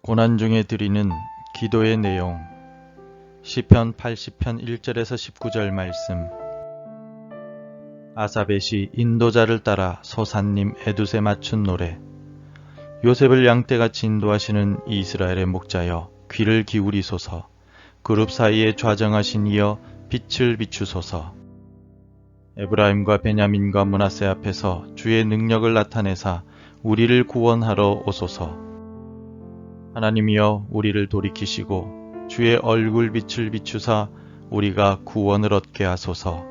고난 중에 드리는 기도의 내용 시편 80편 1절에서 19절 말씀. 아삽의 시 인도자를 따라 소산님 에두세 맞춘 노래. 요셉을 양떼같이 인도하시는 이스라엘의 목자여 귀를 기울이소서. 그룹 사이에 좌정하신 이여 빛을 비추소서. 에브라임과 베냐민과 므낫세 앞에서 주의 능력을 나타내사 우리를 구원하러 오소서. 하나님이여 우리를 돌이키시고 주의 얼굴 빛을 비추사 우리가 구원을 얻게 하소서.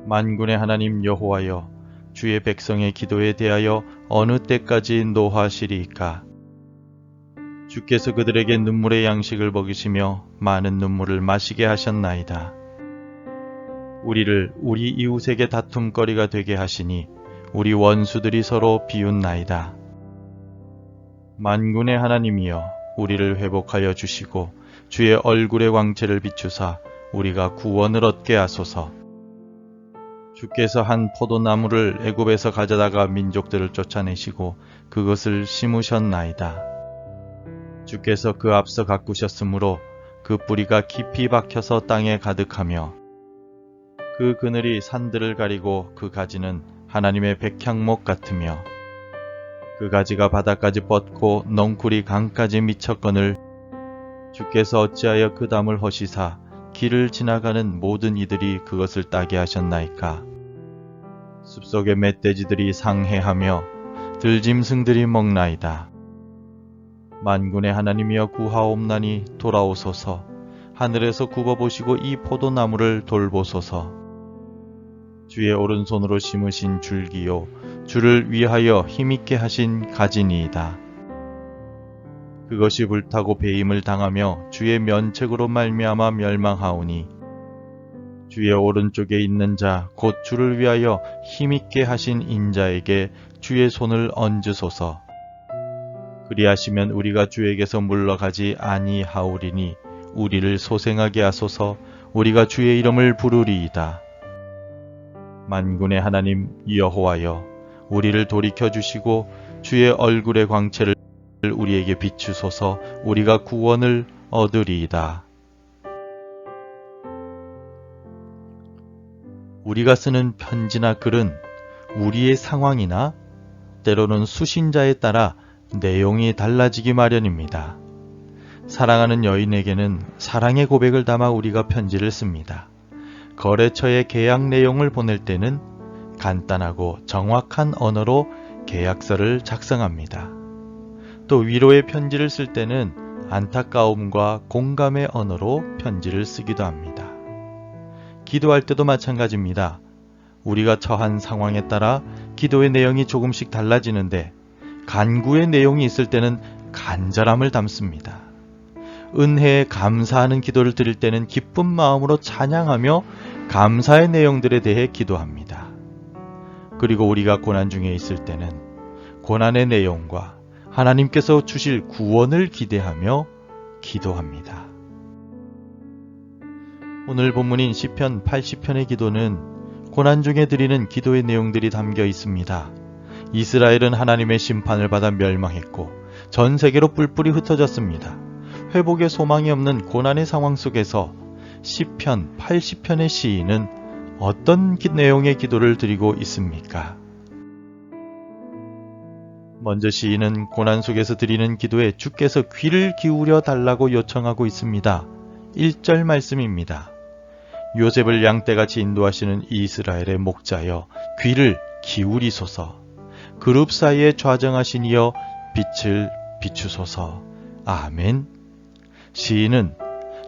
만군의 하나님 여호와여 주의 백성의 기도에 대하여 어느 때까지 노하시리이까. 주께서 그들에게 눈물의 양식을 먹이시며 많은 눈물을 마시게 하셨나이다. 우리를 우리 이웃에게 다툼거리가 되게 하시니 우리 원수들이 서로 비웃나이다. 만군의 하나님이여 우리를 회복하여 주시고 주의 얼굴의 광채를 비추사 우리가 구원을 얻게 하소서. 주께서 한 포도나무를 애굽에서 가져다가 민족들을 쫓아내시고 그것을 심으셨나이다. 주께서 그 앞서 가꾸셨으므로 그 뿌리가 깊이 박혀서 땅에 가득하며 그 그늘이 산들을 가리고 그 가지는 하나님의 백향목 같으며 그 가지가 바다까지 뻗고 넝쿨이 강까지 미쳤거늘 주께서 어찌하여 그 담을 허시사 길을 지나가는 모든 이들이 그것을 따게 하셨나이까. 숲속의 멧돼지들이 상해하며 들짐승들이 먹나이다. 만군의 하나님이여 구하옵나니 돌아오소서. 하늘에서 굽어보시고 이 포도나무를 돌보소서. 주의 오른손으로 심으신 줄기요 주를 위하여 힘있게 하신 가지니이다. 그것이 불타고 배임을 당하며 주의 면책으로 말미암아 멸망하오니 주의 오른쪽에 있는 자 곧 주를 위하여 힘있게 하신 인자에게 주의 손을 얹으소서. 그리하시면 우리가 주에게서 물러가지 아니하오리니 우리를 소생하게 하소서. 우리가 주의 이름을 부르리이다. 만군의 하나님 여호와여 우리를 돌이켜주시고 주의 얼굴의 광채를 우리에게 비추소서. 우리가 구원을 얻으리이다. 우리가 쓰는 편지나 글은 우리의 상황이나 때로는 수신자에 따라 내용이 달라지기 마련입니다. 사랑하는 여인에게는 사랑의 고백을 담아 우리가 편지를 씁니다. 거래처에 계약 내용을 보낼 때는 간단하고 정확한 언어로 계약서를 작성합니다. 또 위로의 편지를 쓸 때는 안타까움과 공감의 언어로 편지를 쓰기도 합니다. 기도할 때도 마찬가지입니다. 우리가 처한 상황에 따라 기도의 내용이 조금씩 달라지는데 간구의 내용이 있을 때는 간절함을 담습니다. 은혜에 감사하는 기도를 드릴 때는 기쁜 마음으로 찬양하며 감사의 내용들에 대해 기도합니다. 그리고 우리가 고난 중에 있을 때는 고난의 내용과 하나님께서 주실 구원을 기대하며 기도합니다. 오늘 본문인 시편 80편의 기도는 고난 중에 드리는 기도의 내용들이 담겨 있습니다. 이스라엘은 하나님의 심판을 받아 멸망했고 전 세계로 뿔뿔이 흩어졌습니다. 회복의 소망이 없는 고난의 상황 속에서 시편 80편의 시인은 어떤 내용의 기도를 드리고 있습니까? 먼저 시인은 고난 속에서 드리는 기도에 주께서 귀를 기울여 달라고 요청하고 있습니다. 1절 말씀입니다. 요셉을 양떼같이 인도하시는 이스라엘의 목자여 귀를 기울이소서. 그룹 사이에 좌정하신 이여 빛을 비추소서. 아멘. 시인은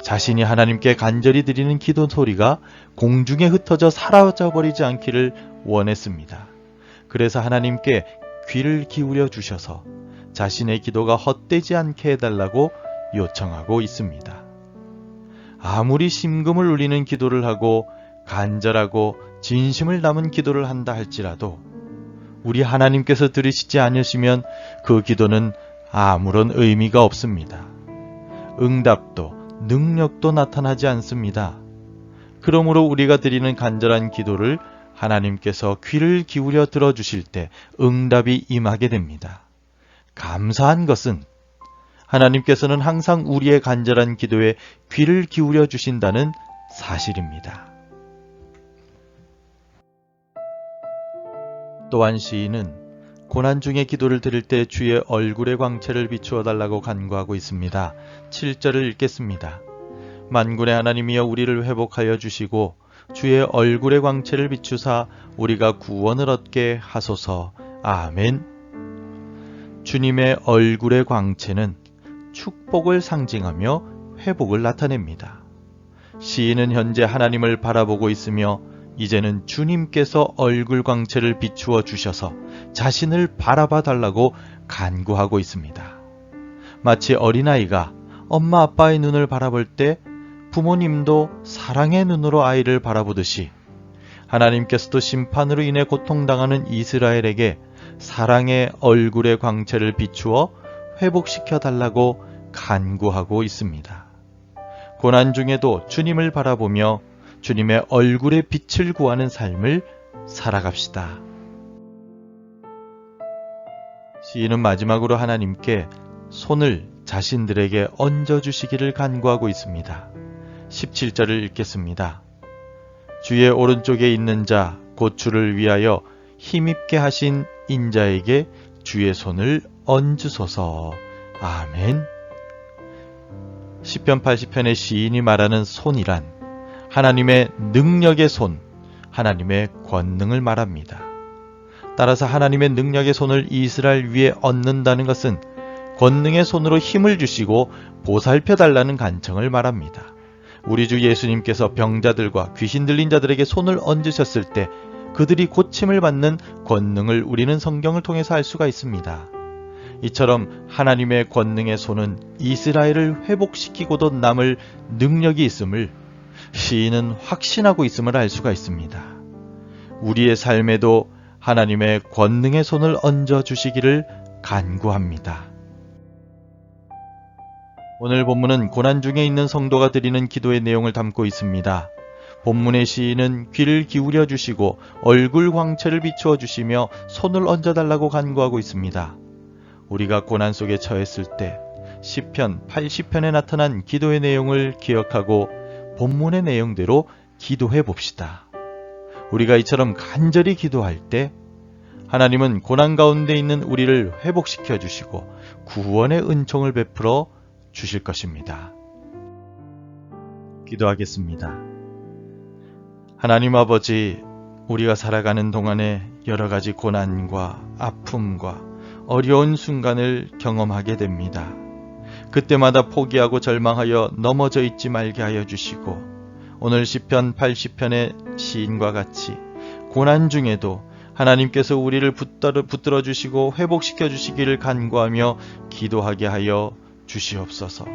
자신이 하나님께 간절히 드리는 기도 소리가 공중에 흩어져 사라져버리지 않기를 원했습니다. 그래서 하나님께 귀를 기울여 주셔서 자신의 기도가 헛되지 않게 해달라고 요청하고 있습니다. 아무리 심금을 울리는 기도를 하고 간절하고 진심을 담은 기도를 한다 할지라도 우리 하나님께서 들으시지 않으시면 그 기도는 아무런 의미가 없습니다. 응답도 능력도 나타나지 않습니다. 그러므로 우리가 드리는 간절한 기도를 하나님께서 귀를 기울여 들어주실 때 응답이 임하게 됩니다. 감사한 것은 하나님께서는 항상 우리의 간절한 기도에 귀를 기울여 주신다는 사실입니다. 또한 시인은 고난 중에 기도를 드릴 때 주의 얼굴의 광채를 비추어 달라고 간구하고 있습니다. 7절을 읽겠습니다. 만군의 하나님이여 우리를 회복하여 주시고 주의 얼굴의 광채를 비추사 우리가 구원을 얻게 하소서. 아멘. 주님의 얼굴의 광채는 축복을 상징하며 회복을 나타냅니다. 시인은 현재 하나님을 바라보고 있으며 이제는 주님께서 얼굴 광채를 비추어 주셔서 자신을 바라봐 달라고 간구하고 있습니다. 마치 어린아이가 엄마 아빠의 눈을 바라볼 때 부모님도 사랑의 눈으로 아이를 바라보듯이 하나님께서도 심판으로 인해 고통당하는 이스라엘에게 사랑의 얼굴의 광채를 비추어 회복시켜 달라고 간구하고 있습니다. 고난 중에도 주님을 바라보며 주님의 얼굴의 빛을 구하는 삶을 살아갑시다. 시인은 마지막으로 하나님께 손을 자신들에게 얹어주시기를 간구하고 있습니다. 17절을 읽겠습니다. 주의 오른쪽에 있는 자, 곧 주를 위하여 힘입게 하신 인자에게 주의 손을 얹으소서. 아멘. 시편 80편의 시인이 말하는 손이란 하나님의 능력의 손, 하나님의 권능을 말합니다. 따라서 하나님의 능력의 손을 이스라엘 위에 얹는다는 것은 권능의 손으로 힘을 주시고 보살펴달라는 간청을 말합니다. 우리 주 예수님께서 병자들과 귀신 들린 자들에게 손을 얹으셨을 때 그들이 고침을 받는 권능을 우리는 성경을 통해서 알 수가 있습니다. 이처럼 하나님의 권능의 손은 이스라엘을 회복시키고도 남을 능력이 있음을 시인은 확신하고 있음을 알 수가 있습니다. 우리의 삶에도 하나님의 권능의 손을 얹어주시기를 간구합니다. 오늘 본문은 고난 중에 있는 성도가 드리는 기도의 내용을 담고 있습니다. 본문의 시인은 귀를 기울여 주시고 얼굴 광채를 비추어 주시며 손을 얹어달라고 간구하고 있습니다. 우리가 고난 속에 처했을 때 시편 80편에 나타난 기도의 내용을 기억하고 본문의 내용대로 기도해 봅시다. 우리가 이처럼 간절히 기도할 때 하나님은 고난 가운데 있는 우리를 회복시켜 주시고 구원의 은총을 베풀어 주실 것입니다. 기도하겠습니다. 하나님 아버지, 우리가 살아가는 동안에 여러 가지 고난과 아픔과 어려운 순간을 경험하게 됩니다. 그때마다 포기하고 절망하여 넘어져 있지 말게 하여 주시고 오늘 시편 80편의 시인과 같이 고난 중에도 하나님께서 우리를 붙들어 주시고 회복시켜 주시기를 간구하며 기도하게 하여 주시옵소서.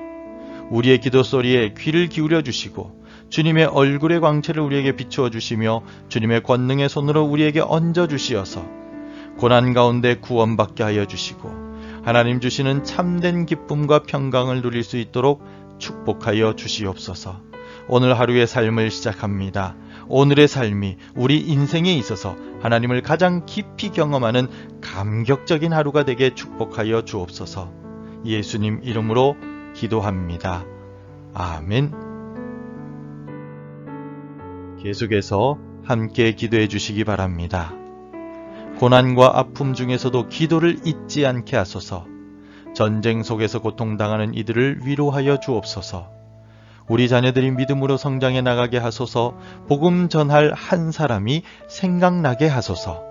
우리의 기도 소리에 귀를 기울여 주시고 주님의 얼굴의 광채를 우리에게 비추어 주시며 주님의 권능의 손으로 우리에게 얹어 주시어서 고난 가운데 구원받게 하여 주시고 하나님 주시는 참된 기쁨과 평강을 누릴 수 있도록 축복하여 주시옵소서. 오늘 하루의 삶을 시작합니다. 오늘의 삶이 우리 인생에 있어서 하나님을 가장 깊이 경험하는 감격적인 하루가 되게 축복하여 주옵소서. 예수님 이름으로 기도합니다. 아멘. 계속해서 함께 기도해 주시기 바랍니다. 고난과 아픔 중에서도 기도를 잊지 않게 하소서. 전쟁 속에서 고통당하는 이들을 위로하여 주옵소서. 우리 자녀들이 믿음으로 성장해 나가게 하소서. 복음 전할 한 사람이 생각나게 하소서.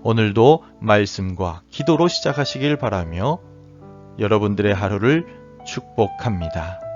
오늘도 말씀과 기도로 시작하시길 바라며 여러분들의 하루를 축복합니다.